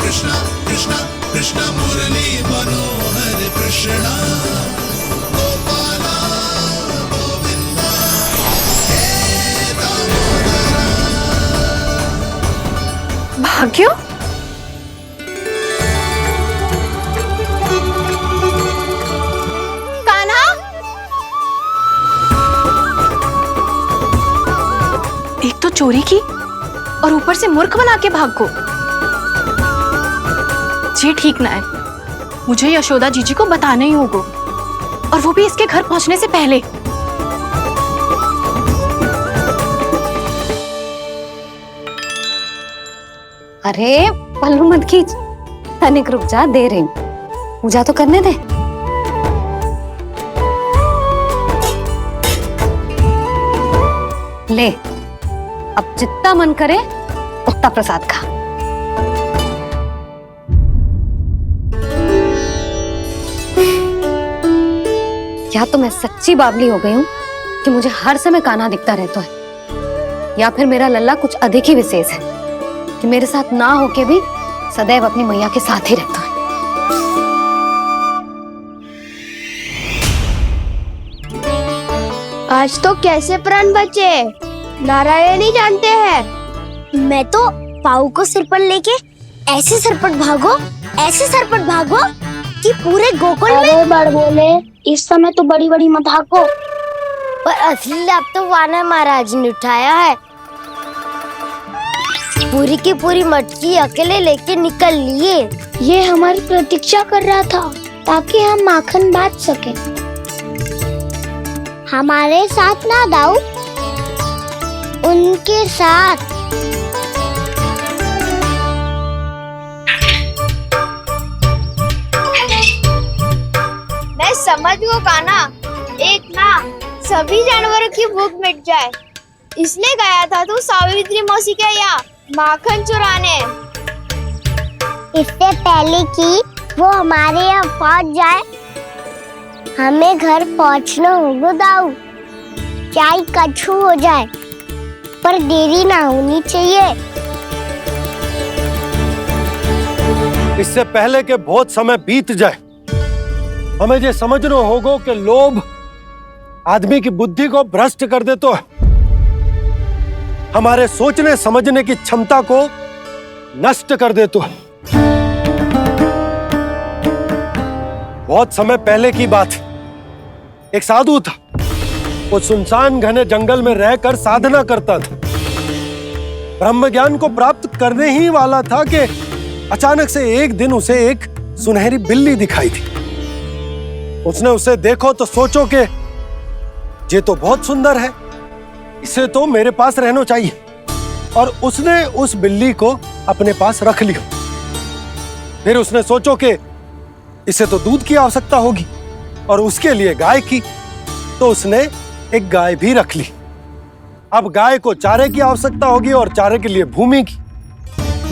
कृष्णा कृष्णा कृष्ण मुरली मनोहर कृष्णा गोपाला गोविंदा हे दामोदरा। भाग्य, कान्हा, एक तो चोरी की और ऊपर से मूर्ख बना के भाग को। ये ठीक ना है, मुझे यशोदा जीजी को बताना ही होगा, और वो भी इसके घर पहुंचने से पहले। अरे पल्लू मत खींच, तनिक रुक जा, दे रही हूँ, पूजा तो करने दे। ले, अब जितना मन करे उतना प्रसाद खा। या तो मैं सच्ची बावली हो गई हूँ कि मुझे हर समय कान्हा दिखता रहता है, या फिर मेरा लल्ला कुछ अधिक ही विशेष है कि मेरे साथ ना होके भी सदैव अपनी मैया के साथ ही रहता है। आज तो कैसे प्राण बचे, नारायण ही जानते हैं। मैं तो पाऊ को सिर पर लेके ऐसे सरपट भागो कि पूरे गोकुल में बड़ बोले। इस समय तो बड़ी बड़ी मत हाको, पर असली लाभ तो वानर महाराज ने उठाया है। पूरी की पूरी मटकी अकेले लेके निकल लिए। ये हमारी प्रतीक्षा कर रहा था ताकि हम माखन बांट सके। हमारे साथ ना दाऊ, उनके साथ। मैं समझ गो कान्हा, एक ना सभी जानवरों की भूख मिट जाए, इसलिए गया था तू सावित्री मौसी के यहाँ माखन चुराने। इससे पहले कि वो हमारे यहाँ पहुँच जाए, हमें घर पहुँचना होगा दाऊ, चाहे कछु हो जाए, पर देरी ना होनी चाहिए। इससे पहले कि बहुत समय बीत जाए, हमें ये समझना होगा कि लोभ आदमी की बुद्धि को भ्रष्ट कर दे, तो हमारे सोचने समझने की क्षमता को नष्ट कर दे। तो बहुत समय पहले की बात, एक साधु था, वो सुनसान घने जंगल में रहकर साधना करता था। ब्रह्म ज्ञान को प्राप्त करने ही वाला था कि अचानक से एक दिन उसे एक सुनहरी बिल्ली दिखाई थी। उसने उसे देखो तो सोचो कि ये तो बहुत सुंदर है, इसे तो मेरे पास रहना चाहिए, और उसने उस बिल्ली को अपने पास रख लिया। फिर उसने सोचो कि इसे तो दूध की आवश्यकता होगी और उसके लिए गाय की, तो उसने एक गाय भी रख ली। अब गाय को चारे की आवश्यकता होगी और चारे के लिए भूमि की।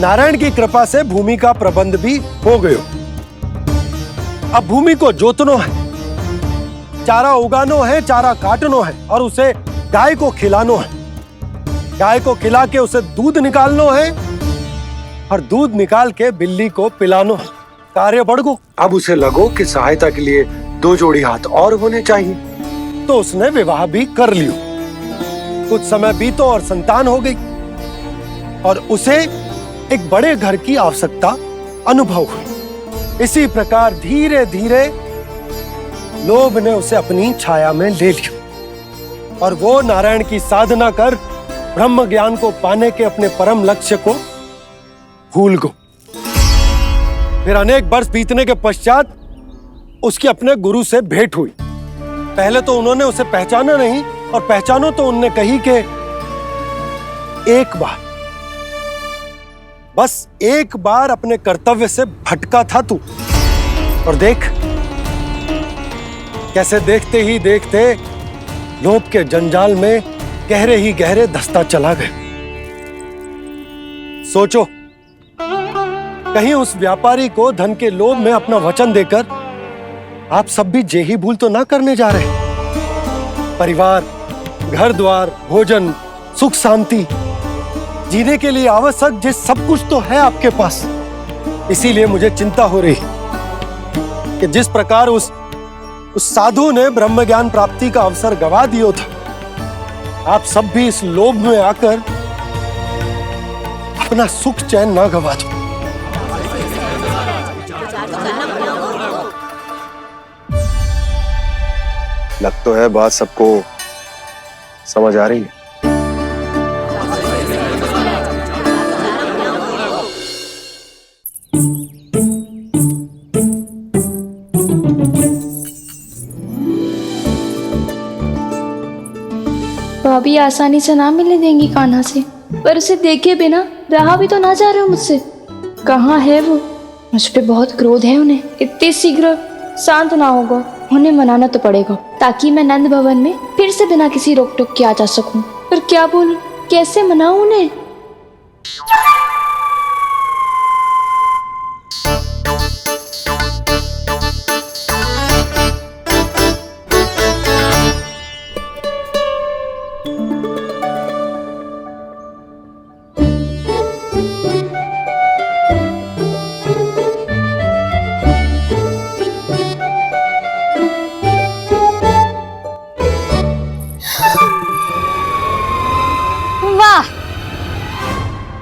नारायण की कृपा से भूमि का प्रबंध भी हो गयो। अब भूमि को जोतनो है, चारा उगानो है, चारा काटनो है, और उसे गाय को खिलानो है। गाय को खिला के उसे दूध निकालनो है, और दूध निकाल के बिल्ली को पिलानो है। कार्य बढ़ गो। अब उसे लगो कि सहायता के लिए 2 जोड़ी हाथ और होने चाहिए, तो उसने विवाह भी कर लियो। कुछ समय बीतो और संतान हो गई, और उसे एक बड़े घर की आवश्यकता अनुभव हुई। इसी प्रकार धीरे धीरे लोभ ने उसे अपनी छाया में ले लिया, और वो नारायण की साधना कर ब्रह्म ज्ञान को पाने के अपने परम लक्ष्य को भूल गो। फिर अनेक वर्ष बीतने के पश्चात उसकी अपने गुरु से भेंट हुई। पहले तो उन्होंने उसे पहचाना नहीं, और पहचानो तो उनने कही कि एक बार, बस एक बार अपने कर्तव्य से भटका था तू, और देख कैसे देखते ही देखते लोभ के जंजाल में गहरे ही गहरे धंसता चला गया। सोचो, कहीं उस व्यापारी को धन के लोभ में अपना वचन देकर आप सब भी जे ही भूल तो ना करने जा रहे। परिवार, घर द्वार, भोजन, सुख शांति, जीने के लिए आवश्यक जिस सब कुछ तो है आपके पास, इसीलिए मुझे चिंता हो रही कि जिस प्रकार उस साधु ने ब्रह्म ज्ञान प्राप्ति का अवसर गवा दिया था, आप सब भी इस लोभ में आकर अपना सुख चैन ना गवा दो। लग तो है बात सबको समझ आ रही है। भाभी आसानी से ना मिलने देंगी कान्हा से, पर उसे देखे बिना रहा भी तो ना जा रहे हो मुझसे। कहाँ है वो? मुझ पे बहुत क्रोध है उन्हें। इतनी शीघ्र शांत ना होगा, उन्हें मनाना तो पड़ेगा ताकि मैं नंद भवन में फिर से बिना किसी रोक टोक के आ जा सकूं। पर क्या बोलूं, कैसे मनाऊं उन्हें?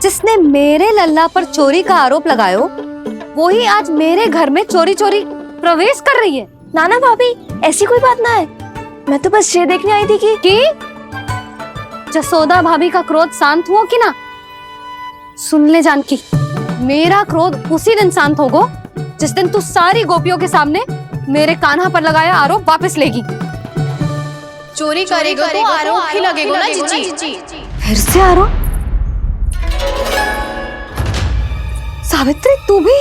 जिसने मेरे लल्ला पर चोरी का आरोप लगायो, वो ही आज मेरे घर में चोरी चोरी प्रवेश कर रही है। नाना भाभी, ऐसी कोई बात ना है। मैं तो बस ये देखने आई थी कि जसोदा भाभी का क्रोध शांत हुआ कि ना? सुन ले जानकी, मेरा क्रोध उसी दिन शांत होगा जिस दिन तू सारी गोपियों के सामने मेरे कान्हा पर लगाया आरोप वापस लेगी। चोरी करेगा तो आरोप ही लगेगा ना जीजी। फिर से आरोप? सावित्री, तू भी?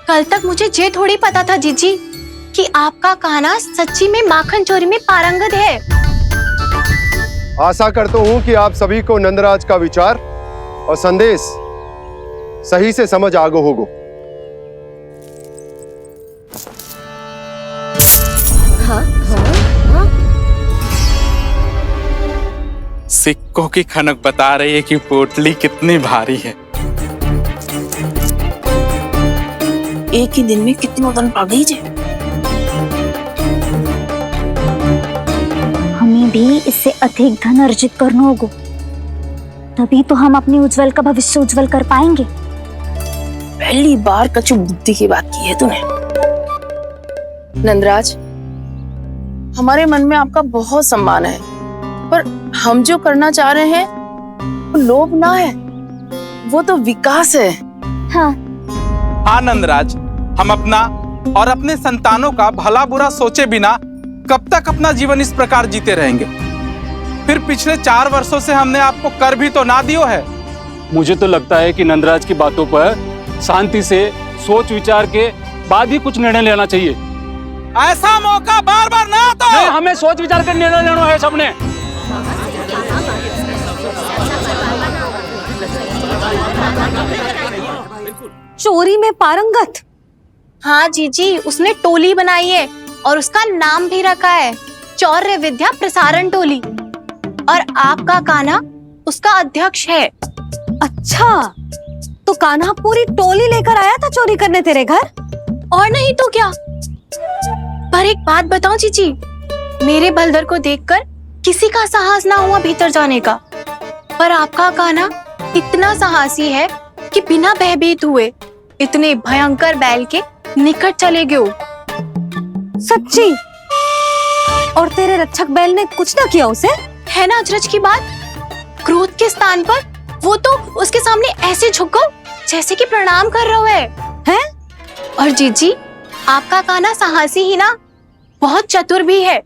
कल तक मुझे ये थोड़ी पता था जीजी कि आपका कान्हा सच्ची में माखन चोरी में पारंगत है। आशा करता हूं कि आप सभी को नंदराज का विचार और संदेश सही से समझ आगो होगो। सिक्कों की खनक बता रही है कि पोटली कितनी भारी है। एक ही दिन में कितनी धन पा गई जे। हमें भी इससे अधिक धन अर्जित करना होगा, तभी तो हम अपने उज्जवल का भविष्य उज्जवल कर पाएंगे। पहली बार कछु बुद्धि की बात की है तूने। नंदराज, हमारे मन में आपका बहुत सम्मान है, पर हम जो करना चाह रहे हैं वो लोभ ना है, वो तो विकास है। हाँ नंदराज, हम अपना और अपने संतानों का भला बुरा सोचे बिना कब तक अपना जीवन इस प्रकार जीते रहेंगे? फिर पिछले 4 वर्षों से हमने आपको कर भी तो ना दियो है। मुझे तो लगता है कि नंदराज की बातों पर शांति से सोच विचार के बाद ही कुछ निर्णय लेना चाहिए। ऐसा मौका बार बार ना आता। नहीं, हमें सोच विचार कर निर्णय लेना है सबने। चोरी में पारंगत? हाँ जीजी, उसने टोली बनाई है और उसका नाम भी रखा है चौर्य विद्या प्रसारण टोली, और आपका कान्हा उसका अध्यक्ष है। अच्छा, तो कान्हा पूरी टोली लेकर आया था चोरी करने तेरे घर? और नहीं तो क्या। पर एक बात बताओ जीजी, मेरे बलदर को देखकर किसी का साहस ना हुआ भीतर जाने का, पर आपका कान्हा इतना साहसी है कि बिना भयभीत हुए इतने भयंकर बैल के निकट चले गए। सच्ची? और तेरे रक्षक बैल ने कुछ ना किया उसे? है ना अचरज की बात। क्रोध के स्थान पर वो तो उसके सामने ऐसे झुक गए जैसे कि प्रणाम कर रहा है। और जीजी, आपका कान्हा साहसी ही ना, बहुत चतुर भी है।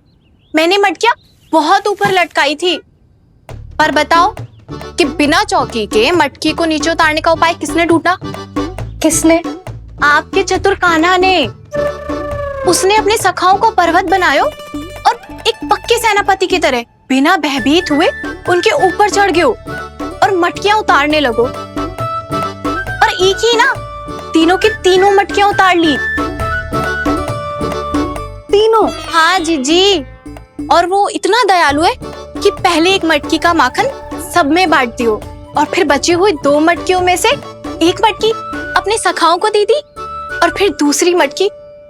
मैंने मटकियां बहुत ऊपर लटकाई थी, पर बताओ कि बिना चौकी के मटकी को नीचे उतारने का उपाय किसने ढूंढा? किसने? आपके चतुर कान्हा ने। उसने अपने सखाओं को पर्वत बनायो और एक पक्के सेनापति की तरह बिना भयभीत हुए उनके ऊपर चढ़ गयो और मटकियां उतारने लगो। और एक ही ना, तीनों की तीनों मटकियां उतार ली। तीनों? हाँ जीजी, और वो इतना दयालु है कि पहले एक मटकी का माखन सब में बांट दियो और फिर बची हुई 2 मटकियों में से एक मटकी अपने सखाओं को दे दी और फिर दूसरी मटकी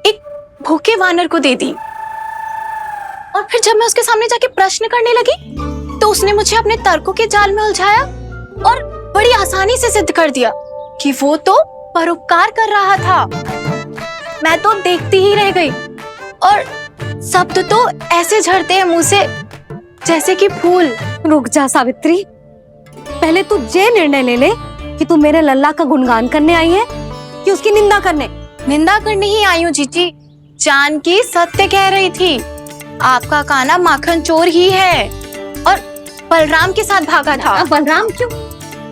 एक भूखे वानर को दे दी। और फिर जब मैं उसके सामने जाके प्रश्न करने लगी तो उसने मुझे अपने तर्कों के जाल में उलझाया और बड़ी आसानी से सिद्ध कर दिया कि वो तो परोपकार कर रहा था। मैं तो देखती ही रह गई और शब्द तो ऐसे झड़ते हैं मुंह से जैसे कि फूल। रुक जा सावित्री, पहले तू ये निर्णय ले ले कि तू मेरे लल्ला का गुणगान करने आई है कि उसकी निंदा करने। निंदा करने ही आई हूँ जीजी। जानकी सत्य कह रही थी, आपका कान्हा माखन चोर ही है और बलराम के साथ भागा था। बलराम क्यों?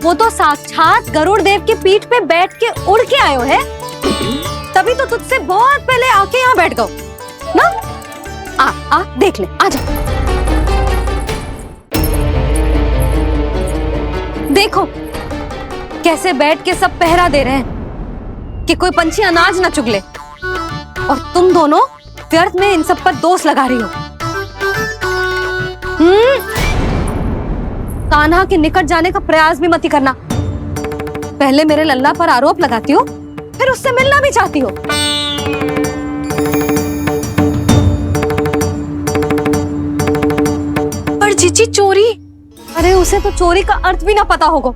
वो तो साक्षात गरुड़ देव की पीठ पे बैठ के उड़ के आयो है, तभी तो तुझसे बहुत पहले आके यहाँ बैठ गओ ना। आ देख ले, आजा। देखो कैसे बैठ के सब पहरा दे रहे हैं कि कोई पंछी अनाज ना चुगले, और तुम दोनों व्यर्थ में इन सब पर दोष लगा रही हो। कान्हा के निकट जाने का प्रयास भी मत ही करना। पहले मेरे लल्ला पर आरोप लगाती हो, फिर उससे मिलना भी चाहती हो। पर जीजी चोरी? अरे उसे तो चोरी का अर्थ भी ना पता होगा।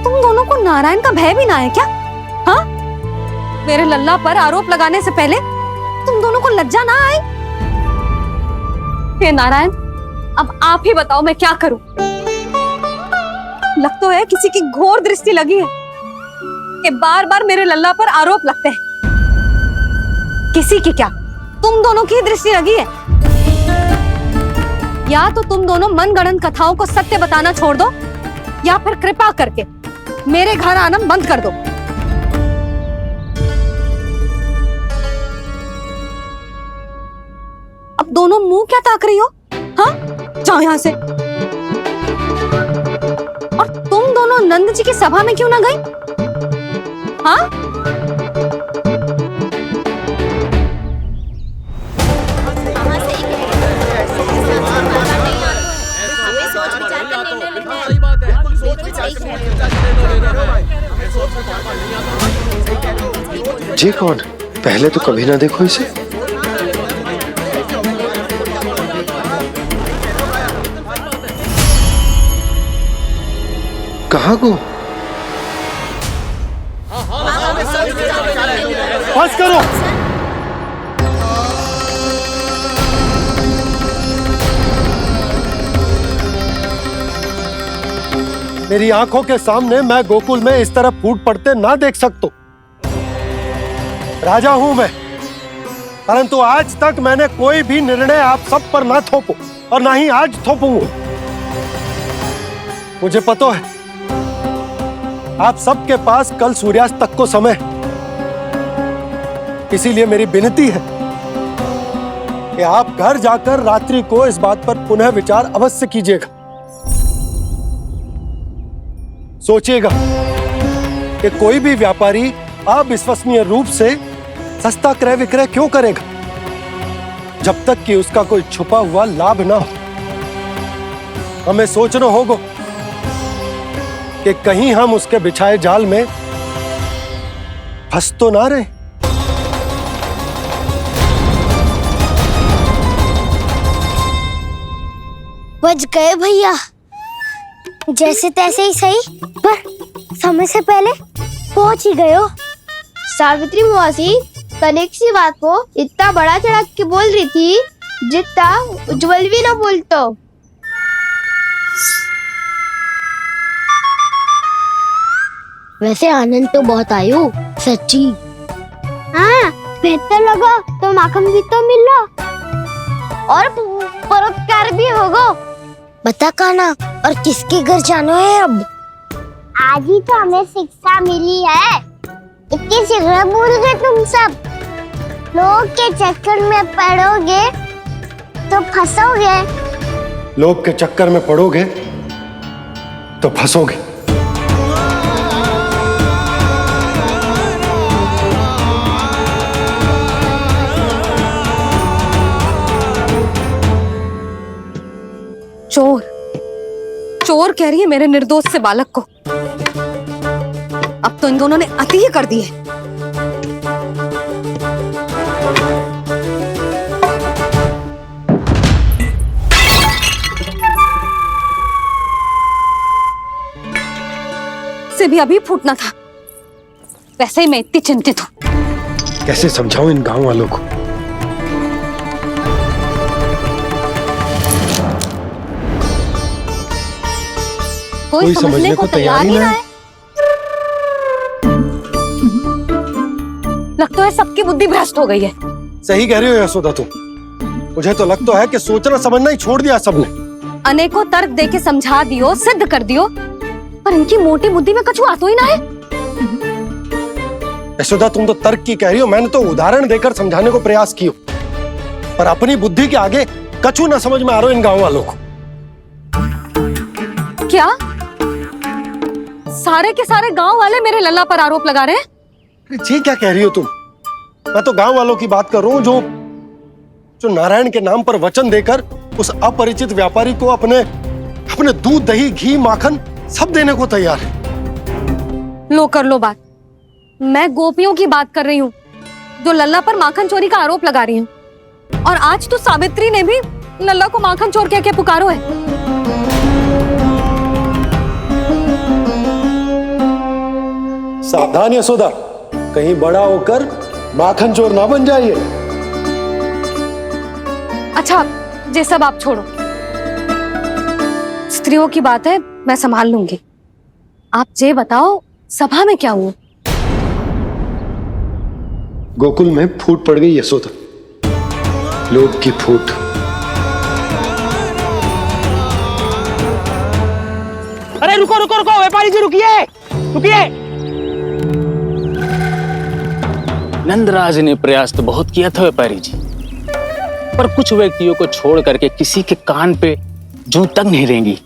तुम दोनों को नारायण का भय भी ना है क्या? हाँ, मेरे लल्ला पर आरोप लगाने से पहले तुम दोनों को लज्जा ना आई? हे नारायण, अब आप ही बताओ मैं क्या करूं। लग तो है किसी की घोर दृष्टि लगी है कि बार बार मेरे लल्ला पर आरोप लगते हैं। किसी की क्या, तुम दोनों की दृष्टि लगी है। या तो तुम दोनों मनगढ़ंत कथाओं को सत्य बताना छोड़ दो, या फिर कृपा करके मेरे घर आना बंद कर दो। अब दोनों मुंह क्या ताक रही हो? हाँ, जाओ यहां से। और तुम दोनों नंद जी की सभा में क्यों ना गई? हाँ, जी कौन? पहले तो कभी ना देखो इसे। कहाँ को? बस करो। मेरी आंखों के सामने मैं गोकुल में इस तरह फूट पड़ते ना देख सकता। राजा हूं मैं, परंतु आज तक मैंने कोई भी निर्णय आप सब पर ना थोपो और ना ही आज थोपूंगा। मुझे पता है आप सबके पास कल सूर्यास्त तक को समय, इसीलिए मेरी विनती है कि आप घर जाकर रात्रि को इस बात पर पुनः विचार अवश्य कीजिएगा। सोचिएगा कि कोई भी व्यापारी अविश्वसनीय रूप से सस्ता क्रय विक्रय क्यों करेगा जब तक कि उसका कोई छुपा हुआ लाभ ना हो। हमें सोचना होगा कि कहीं हम उसके बिछाए जाल में फंस तो ना रहे। बच गए भैया, जैसे तैसे ही सही, पर समय से पहले पहुंच ही गए हो। सावित्री मौसी कनेक सी बात को इतना बड़ा चढ़ा के बोल रही थी जितना उज्जवल भी ना बोलतो। वैसे आनंद तो बहुत आयो, सच्ची। हाँ, बेहतर लगा तो माखन भी तो मिल रहा और परोपकार भी होगा। बता कान्हा, और किसके घर जाना है अब? आज ही तो हमें शिक्षा मिली है, इतनी शीघ्र भूल गए तुम सब। लोग के चक्कर में पड़ोगे तो फंसोगे। लोग के चक्कर में पड़ोगे तो फंसोगे। चोर, चोर कह रही है मेरे निर्दोष से बालक को। अब तो इन दोनों ने अति ही कर दी है। से भी अभी फूटना था। वैसे ही मैं इतनी चिंतित हूँ। कैसे समझाऊं इन गांव वालों को? कोई समझने को तैयार ही ना है। लगता है सबकी बुद्धि भ्रष्ट हो गई है। सही कह रही हो यशोदा तुम। मुझे तो लगता है कि सोचना समझना ही छोड़ दिया सबने। अनेकों तर्क देके समझा दियो, सिद्ध कर दियो, पर इनकी मोटी बुद्धि में कछु आता ही ना है। यशोदा तुम तो तर्क की कह रही हो, मैंने तो उदाहरण देकर समझाने को प्रयास किया, पर अपनी बुद्धि के आगे कछु ना समझ में आ रहा इन गांव वालों को। क्या सारे के सारे गांव वाले मेरे लल्ला पर आरोप लगा रहे हैं? जी क्या कह रही हो तुम? मैं तो गांव वालों की बात कर रहा हूं जो नारायण के नाम पर वचन देकर उस अपरिचित व्यापारी को अपने दूध, दही, घी, माखन सब देने को तैयार है। लो कर लो बात। मैं गोपियों की बात कर रही हूँ जो लल्ला पर माखन चोरी का आरोप लगा रही हैं। और आज तो सावित्री ने भी लल्ला को माखन चोर कह के पुकारो है। सावधान यशोदा, कहीं बड़ा होकर माखन चोर ना बन जाइए। अच्छा, ये सब आप छोड़ो। स्त्रियों की बात है, मैं संभाल लूंगी। आप ये बताओ सभा में क्या हुआ? गोकुल में फूट पड़ गई यशोदा, लोभ की फूट। अरे रुको रुको रुको, व्यापारी जी रुकिए रुकिए। नंदराज ने प्रयास तो बहुत किया था व्यापारी जी, पर कुछ व्यक्तियों को छोड़ करके किसी के कान पे जूं तक नहीं रेंगी।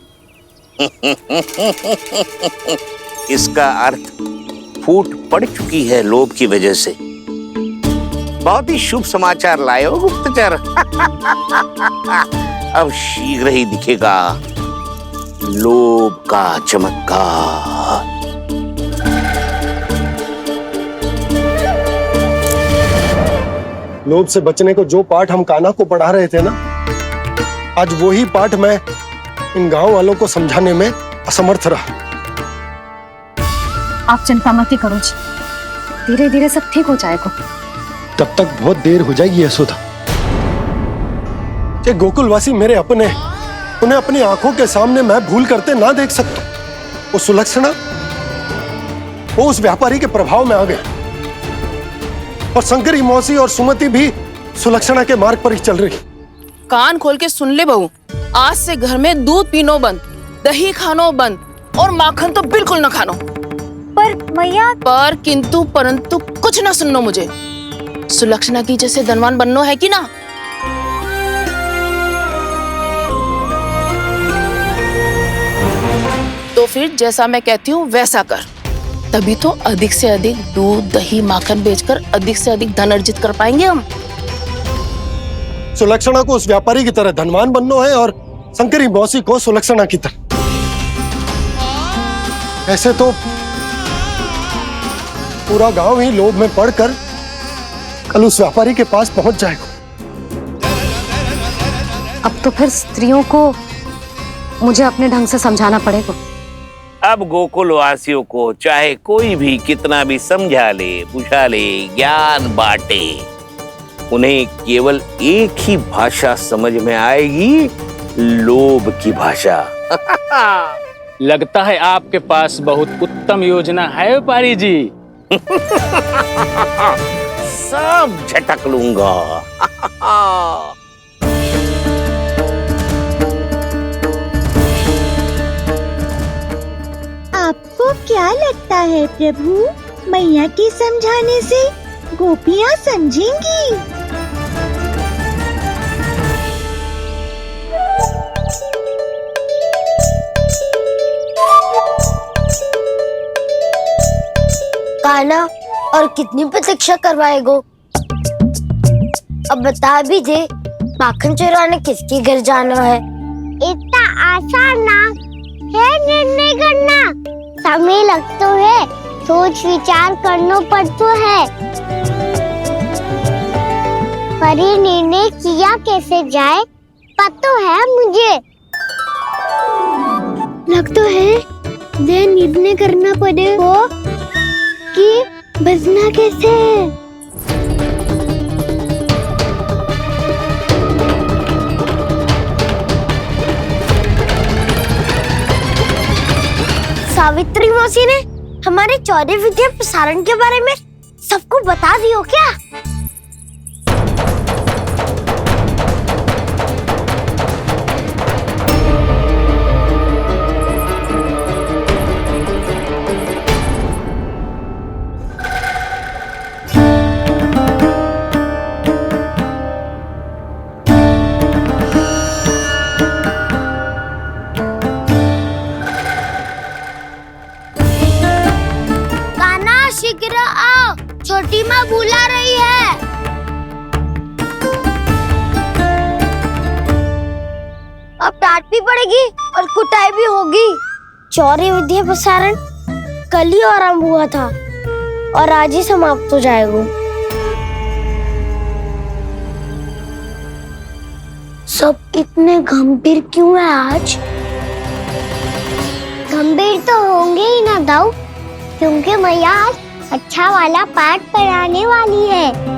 इसका अर्थ फूट पड़ चुकी है लोभ की वजह से। बहुत ही शुभ समाचार लाए हो गुप्तचर। अब शीघ्र ही दिखेगा लोभ का चमत्कार। लोभ से बचने को जो पाठ हम कान्हा को पढ़ा रहे थे ना, आज वही पाठ मैं इन गांव वालों को समझाने में असमर्थ रहा। आप चिंता मत ही करो जी, धीरे धीरे सब ठीक हो जाएगा। तब तक बहुत देर हो जाएगी यशोदा। ये गोकुलवासी मेरे अपने, उन्हें अपनी आंखों के सामने मैं भूल करते ना देख सकता। वो सुलक्षणा, वो उस व्यापारी के प्रभाव में आ गए, और शंकरी मौसी और सुमति भी सुलक्षणा के मार्ग पर ही चल रही। कान खोल के सुन ले बहू, आज से घर में दूध पीनो बंद, दही खानो बंद, और माखन तो बिल्कुल न खानो। पर मैया, पर किंतु परंतु कुछ ना सुननो मुझे। सुलक्षणा की जैसे धनवान बननो है कि ना? तो फिर जैसा मैं कहती हूँ वैसा कर, तभी तो अधिक से अधिक दूध, दही, माखन बेचकर अधिक से अधिक धन अर्जित कर पाएंगे हम। सुलक्षणा को उस व्यापारी की तरह धनवान बनना है और शंकरी मौसी को सुलक्षणा की तरह। ऐसे तो पूरा गांव ही लोभ में पड़कर कल उस व्यापारी के पास पहुंच जाएगा। अब तो फिर स्त्रियों को मुझे अपने ढंग से समझाना पड़ेगा। अब गोकुल वासियों को चाहे कोई भी कितना भी समझा ले, बुझा ले, ज्ञान बांटे, उन्हें केवल एक ही भाषा समझ में आएगी, लोभ की भाषा। लगता है आपके पास बहुत उत्तम योजना है व्यापारी जी। सब झटक लूंगा। आपको क्या लगता है प्रभु, मैया के समझाने से गोपियाँ समझेंगी? कान्हा, और कितनी प्रतीक्षा करवाएगो? अब बता भी दे, माखन चुराने किसके घर जाना है? इतना आसान ना है निर्णय करना। समय लग तो है, सोच विचार करना पड़ता है, पर ये निर्णय किया कैसे जाए पता है मुझे। लगता है ये निर्णय करना पड़ेगा कि बचना कैसे है। सावित्री मौसी ने हमारे चौदह विद्या प्रसारण के बारे में सबको बता दियो क्या? शीघ्र आओ, छोटी माँ बुला रही है। अब डांट भी पड़ेगी और कुटाई भी होगी। चौरी विद्या प्रसारण कल ही आरंभ हुआ था और आज ही समाप्त हो जाएगा। सब इतने गंभीर क्यों है आज? गंभीर तो होंगे ही ना दाऊ, क्योंकि मैया आज अच्छा वाला पाठ पढ़ाने वाली है।